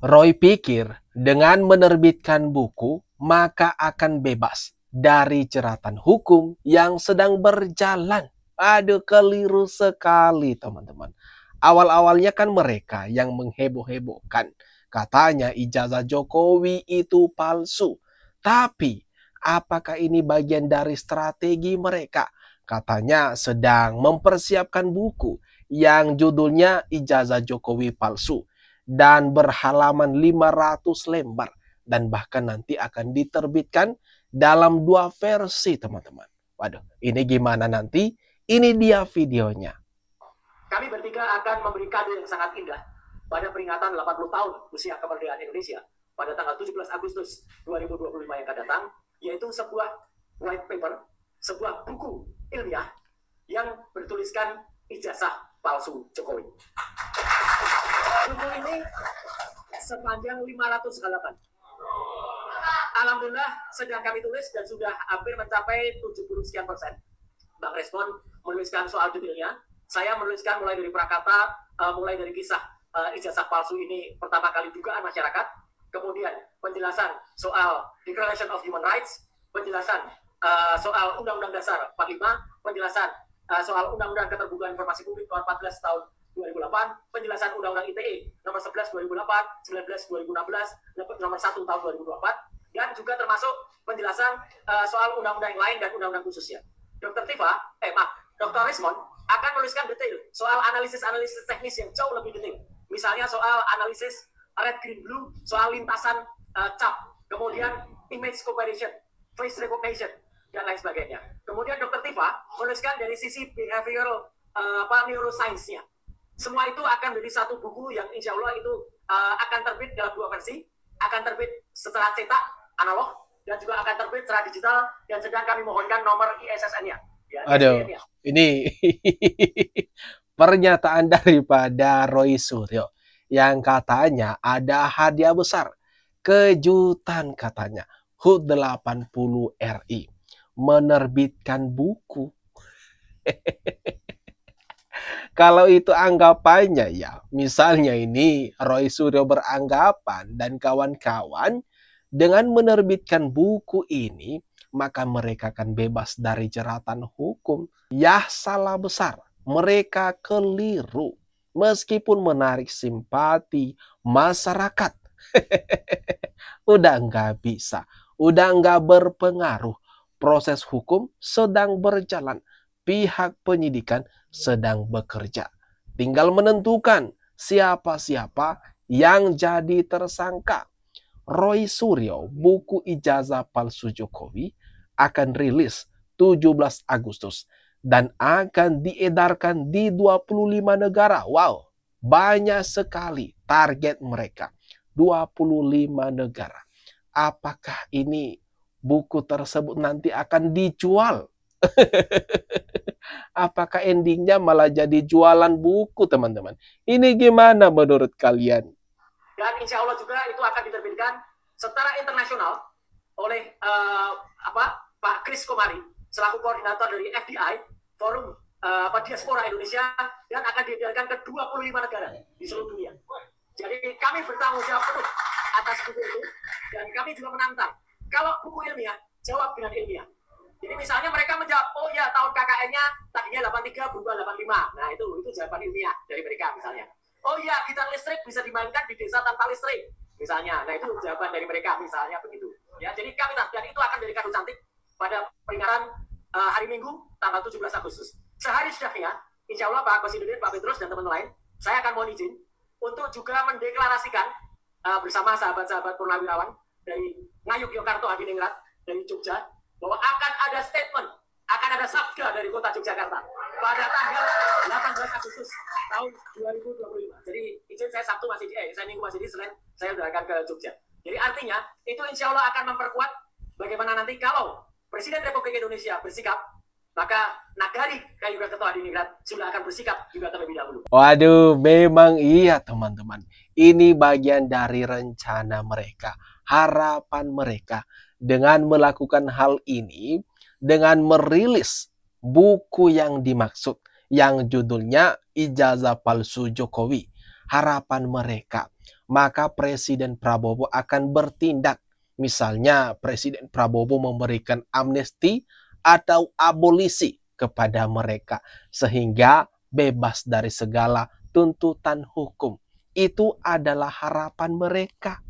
Roy pikir dengan menerbitkan buku, maka akan bebas dari jeratan hukum yang sedang berjalan. Aduh, keliru sekali teman-teman. Awal-awalnya kan mereka yang mengheboh-hebohkan. Katanya ijazah Jokowi itu palsu. Tapi, apakah ini bagian dari strategi mereka? Katanya sedang mempersiapkan buku yang judulnya Ijazah Jokowi Palsu dan berhalaman 500 lembar dan bahkan nanti akan diterbitkan dalam 2 versi teman-teman. Waduh, ini gimana nanti? Ini dia videonya. Kami bertiga akan memberi kado yang sangat indah pada peringatan 80 tahun usia kemerdekaan Indonesia pada tanggal 17 Agustus 2025 yang akan datang, yaitu sebuah white paper, sebuah buku ilmiah yang bertuliskan ijazah palsu Jokowi. Buku ini sepanjang 500 halaman. Alhamdulillah sedang kami tulis dan sudah hampir mencapai 70 sekian persen. Bang Respon menuliskan soal detailnya. Saya menuliskan mulai dari prakata, mulai dari kisah ijazah palsu ini pertama kali dugaan masyarakat, kemudian penjelasan soal Declaration of Human Rights, penjelasan soal Undang-Undang Dasar 45, penjelasan soal Undang-Undang Keterbukaan Informasi Publik nomor 14 tahun 2008, penjelasan Undang-Undang ITE nomor 11 2008, 19 2016, nomor 1 tahun 2024, dan juga termasuk penjelasan soal undang-undang yang lain dan undang-undang khususnya. Dr. Rismond akan menuliskan detail soal analisis-analisis teknis yang jauh lebih detail. Misalnya soal analisis red, green, blue, soal lintasan cap, kemudian image comparison, face recognition, dan lain sebagainya. Kemudian Dr. Tifa menuliskan dari sisi behavioral neuroscience-nya. Semua itu akan menjadi satu buku yang insya Allah itu akan terbit dalam 2 versi, akan terbit secara cetak, analog, dan juga akan terbit secara digital, dan sedang kami mohonkan nomor ISSN-nya. Ya, aduh, ini pernyataan daripada Roy Suryo yang katanya ada hadiah besar, kejutan katanya. HUT 80 RI menerbitkan buku. Kalau itu anggapannya ya, misalnya ini Roy Suryo beranggapan dan kawan-kawan dengan menerbitkan buku ini, maka mereka akan bebas dari jeratan hukum. Ya salah besar, mereka keliru. Meskipun menarik simpati masyarakat, udah nggak bisa, udah nggak berpengaruh. Proses hukum sedang berjalan. Pihak penyidikan sedang bekerja. Tinggal menentukan siapa-siapa yang jadi tersangka. Roy Suryo, buku ijazah palsu Jokowi akan rilis 17 Agustus dan akan diedarkan di 25 negara. Wow, banyak sekali target mereka. 25 negara. Apakah ini buku tersebut nanti akan dijual? Apakah endingnya malah jadi jualan buku, teman-teman? Ini gimana menurut kalian? Dan insya Allah juga itu akan diterbitkan secara internasional oleh Pak Kris Komari selaku koordinator dari FDI, Forum Diaspora Indonesia, dan akan diedarkan ke 25 negara di seluruh dunia. Jadi kami bertanggung jawab penuh atas buku itu, dan kami juga menantang. Kalau buku ilmiah, jawab dengan ilmiah. Jadi misalnya mereka menjawab, oh ya tahun KKN-nya tadinya 83 berubah 85. Nah itu jawaban ilmiah dari mereka misalnya. Oh iya, gitar listrik bisa dimainkan di desa tanpa listrik, misalnya. Nah, itu jawaban dari mereka, misalnya begitu. Ya, jadi kami dan itu akan jadi kado cantik pada peringatan hari Minggu, tanggal 17 Agustus. Sehari sudahnya, insya Allah Pak Kosidudin, Pak Petrus, dan teman lain, saya akan mohon izin untuk juga mendeklarasikan bersama sahabat-sahabat purnawirawan dari Ngayuk Yogyakarta Adiningrat, dari Jogja, bahwa akan ada statement, akan ada sabda dari kota Yogyakarta pada tanggal 18 Agustus tahun 2025. Jadi izin saya Sabtu masih saya Minggu masih di Senin saya sudah akan ke Jogja. Jadi artinya itu insya Allah akan memperkuat bagaimana nanti kalau Presiden Republik Indonesia bersikap, maka Nagari Kayu Ketua Adiningrat sudah akan bersikap juga terlebih dahulu. Waduh, memang iya teman-teman. Ini bagian dari rencana mereka, harapan mereka dengan melakukan hal ini, dengan merilis buku yang dimaksud, yang judulnya Ijazah Palsu Jokowi. Harapan mereka maka Presiden Prabowo akan bertindak. Misalnya Presiden Prabowo memberikan amnesti atau abolisi kepada mereka sehingga bebas dari segala tuntutan hukum. Itu adalah harapan mereka.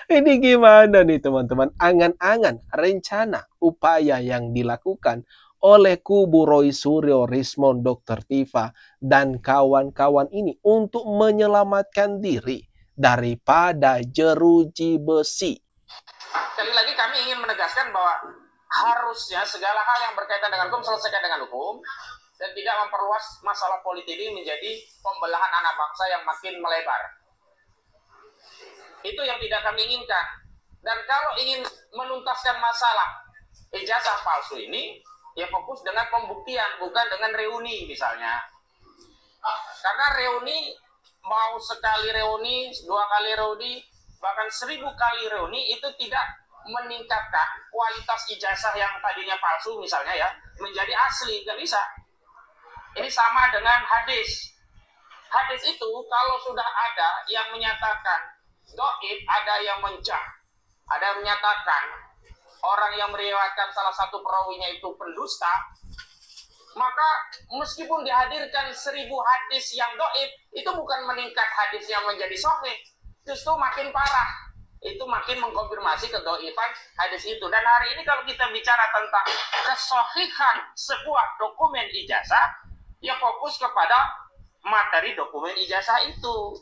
Ini gimana nih teman-teman? Angan-angan, rencana, upaya yang dilakukan oleh kubu Roy Suryo, Rismon, Dr. Tifa, dan kawan-kawan ini untuk menyelamatkan diri daripada jeruji besi. Sekali lagi kami ingin menegaskan bahwa harusnya segala hal yang berkaitan dengan hukum selesaikan dengan hukum dan tidak memperluas masalah politik ini menjadi pembelahan anak bangsa yang makin melebar. Itu yang tidak kami inginkan. Dan kalau ingin menuntaskan masalah ijazah palsu ini, ya fokus dengan pembuktian, bukan dengan reuni misalnya. Karena reuni, mau sekali reuni, 2 kali reuni, bahkan 1000 kali reuni, itu tidak meningkatkan kualitas ijazah yang tadinya palsu misalnya ya, menjadi asli, nggak bisa. Ini sama dengan hadis. Hadis itu kalau sudah ada yang menyatakan dhaif, ada yang mencah, ada yang menyatakan orang yang meriwayatkan salah satu perawinya itu pendusta, maka meskipun dihadirkan 1000 hadis yang dhaif, itu bukan meningkat hadisnya menjadi sahih, justru makin parah. Itu makin mengkonfirmasi kedhaifan hadis itu. Dan hari ini kalau kita bicara tentang kesahihan sebuah dokumen ijazah, ya fokus kepada materi dokumen ijazah itu.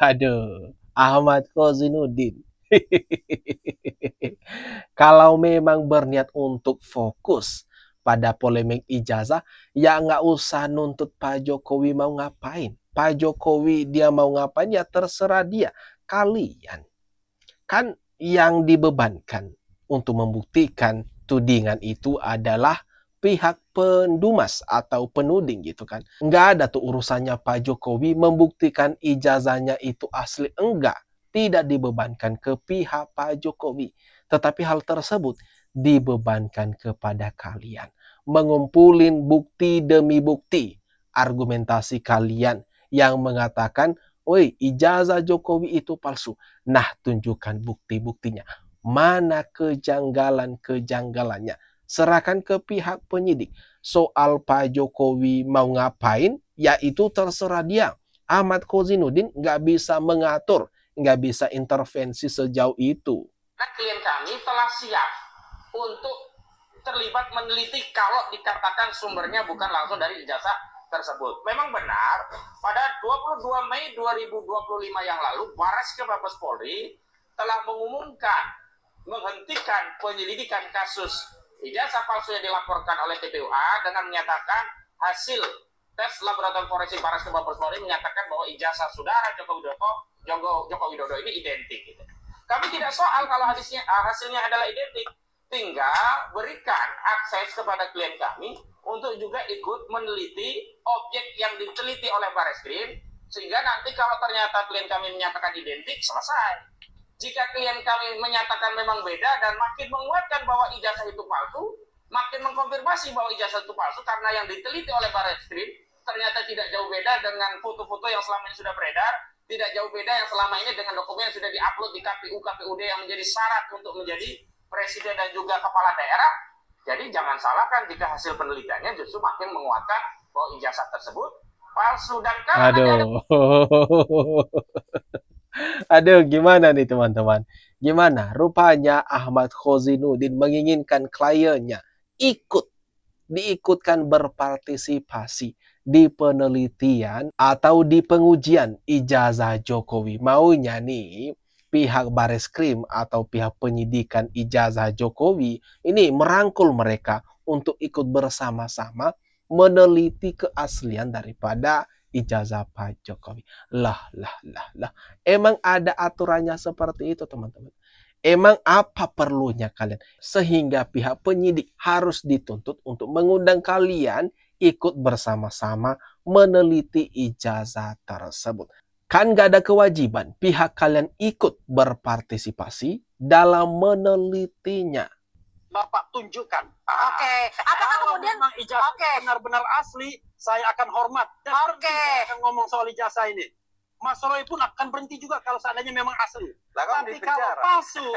Aduh. Ahmad Khozinuddin. Kalau memang berniat untuk fokus pada polemik ijazah, ya nggak usah nuntut Pak Jokowi mau ngapain. Pak Jokowi dia mau ngapain, ya terserah dia. Kalian kan yang dibebankan untuk membuktikan tudingan itu adalah pihak pendumas atau penuding gitu kan. Nggak ada tuh urusannya Pak Jokowi membuktikan ijazahnya itu asli. Enggak. Tidak dibebankan ke pihak Pak Jokowi. Tetapi hal tersebut dibebankan kepada kalian. Mengumpulin bukti demi bukti. Argumentasi kalian yang mengatakan, woi ijazah Jokowi itu palsu. Nah tunjukkan bukti-buktinya. Mana kejanggalan-kejanggalannya. Serahkan ke pihak penyidik. Soal Pak Jokowi mau ngapain, ya itu terserah dia. Ahmad Khozinuddin nggak bisa mengatur, nggak bisa intervensi sejauh itu. Klien kami telah siap untuk terlibat meneliti kalau dikatakan sumbernya bukan langsung dari ijazah tersebut. Memang benar, pada 22 Mei 2025 yang lalu, Bareskrim Mabes Polri telah mengumumkan menghentikan penyelidikan kasus ijazah palsu yang dilaporkan oleh TPUA dengan menyatakan hasil tes laboratorium forensik Bareskrim Mabes Polri menyatakan bahwa ijazah saudara Joko Widodo ini identik. Gitu. Kami tidak soal kalau hasilnya adalah identik, tinggal berikan akses kepada klien kami untuk juga ikut meneliti objek yang diteliti oleh Bareskrim, sehingga nanti kalau ternyata klien kami menyatakan identik, selesai. Jika klien kami menyatakan memang beda dan makin menguatkan bahwa ijazah itu palsu, makin mengkonfirmasi bahwa ijazah itu palsu karena yang diteliti oleh Bareskrim ternyata tidak jauh beda dengan foto-foto yang selama ini sudah beredar, tidak jauh beda yang selama ini dengan dokumen yang sudah diupload di KPU-KPUD yang menjadi syarat untuk menjadi presiden dan juga kepala daerah. Jadi jangan salahkan jika hasil penelitiannya justru makin menguatkan bahwa ijazah tersebut palsu. Dan kalau Aduh, gimana nih teman-teman? Gimana? Rupanya Ahmad Khozinuddin menginginkan kliennya diikutkan berpartisipasi di penelitian atau di pengujian ijazah Jokowi. Maunya nih pihak Bareskrim atau pihak penyidikan ijazah Jokowi ini merangkul mereka untuk ikut bersama-sama meneliti keaslian daripada ijazah Pak Jokowi. Lah. Emang ada aturannya seperti itu, teman-teman? Emang apa perlunya kalian? Sehingga pihak penyidik harus dituntut untuk mengundang kalian ikut bersama-sama meneliti ijazah tersebut. Kan gak ada kewajiban pihak kalian ikut berpartisipasi dalam menelitinya. Bapak tunjukkan. Oke. Apakah Kalau kemudian memang ijazah benar-benar asli, saya akan hormat. Dan saya akan ngomong soal ijazah ini. Mas Roy pun akan berhenti juga kalau seandainya memang asli. Lah kan Tapi di kalau penjara. palsu,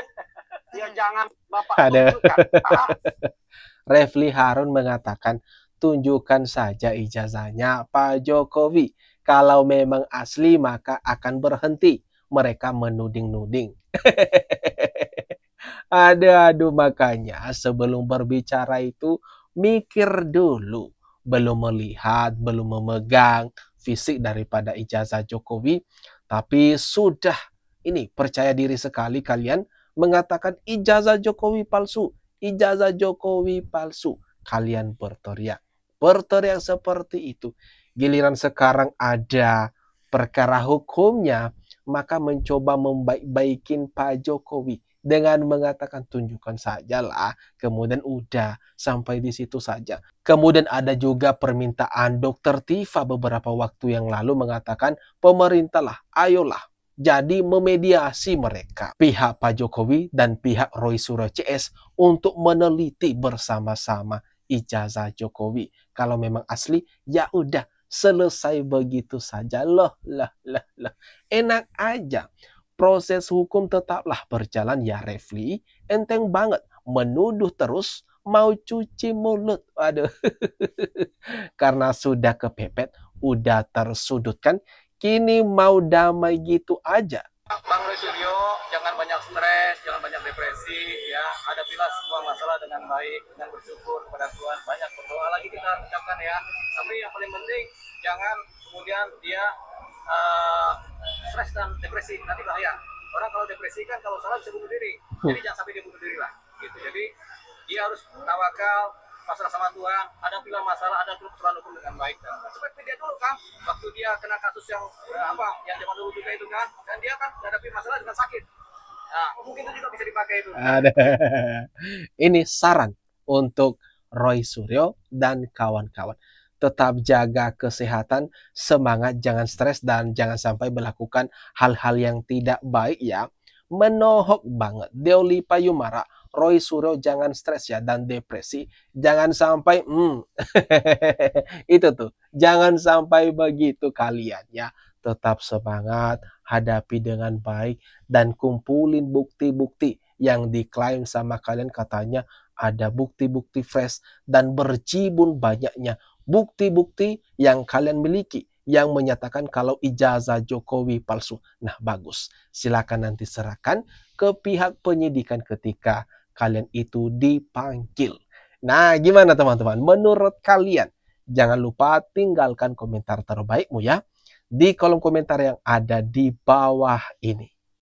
ya jangan Bapak Ada. tunjukkan. Ah, Refli Harun mengatakan, tunjukkan saja ijazahnya Pak Jokowi. Kalau memang asli maka akan berhenti. Mereka menuding-nuding. Aduh, makanya sebelum berbicara itu mikir dulu. Belum melihat, belum memegang fisik daripada ijazah Jokowi. Tapi sudah ini percaya diri sekali kalian mengatakan ijazah Jokowi palsu. Ijazah Jokowi palsu. Kalian berteriak. Berteriak seperti itu. Giliran sekarang ada perkara hukumnya, maka mencoba membaik-baikin Pak Jokowi dengan mengatakan tunjukkan sajalah, kemudian udah sampai di situ saja. Kemudian ada juga permintaan Dokter Tifa beberapa waktu yang lalu mengatakan pemerintahlah, ayolah jadi memediasi mereka, pihak Pak Jokowi dan pihak Roy Suryo CS untuk meneliti bersama-sama ijazah Jokowi. Kalau memang asli, ya udah selesai begitu saja. Loh. Enak aja. Proses hukum tetaplah berjalan ya Refli. Enteng banget menuduh terus mau cuci mulut. Aduh. Karena sudah kepepet, udah tersudutkan, kini mau damai gitu aja. Bang Roy Suryo, jangan banyak stres, jangan banyak depresi, ya. Hadapilah semua masalah dengan baik, dengan bersyukur kepada Tuhan. Banyak berdoa lagi kita ucapkan ya. Tapi yang paling penting, jangan kemudian dia stres dan depresi, nanti bahaya. Orang kalau depresi kan kalau salah bisa bunuh diri. Jadi jangan sampai dia bunuh diri lah. Gitu. Jadi dia harus tawakal, pasrah sama Tuhan, hadapilah masalah, ada persoalan hukum dengan baik. Seperti dia dulu kan, waktu dia kena kasus yang yang zaman dulu juga itu kan, dan dia kan menghadapi masalah dengan sakit. Nah, mungkin itu juga bisa dipakai itu. Ada. Ini saran untuk Roy Suryo dan kawan-kawan. Tetap jaga kesehatan, semangat, jangan stres, dan jangan sampai melakukan hal-hal yang tidak baik ya. Menohok banget. Deoli Payumara, Roy Suryo jangan stres ya, dan depresi. Jangan sampai, itu tuh. Jangan sampai begitu kalian ya. Tetap semangat, hadapi dengan baik, dan kumpulin bukti-bukti yang diklaim sama kalian, katanya ada bukti-bukti fresh dan berjibun banyaknya bukti-bukti yang kalian miliki yang menyatakan kalau ijazah Jokowi palsu. Nah, bagus. Silakan nanti serahkan ke pihak penyidikan ketika kalian itu dipanggil. Nah, gimana teman-teman? Menurut kalian? Jangan lupa tinggalkan komentar terbaikmu ya di kolom komentar yang ada di bawah ini.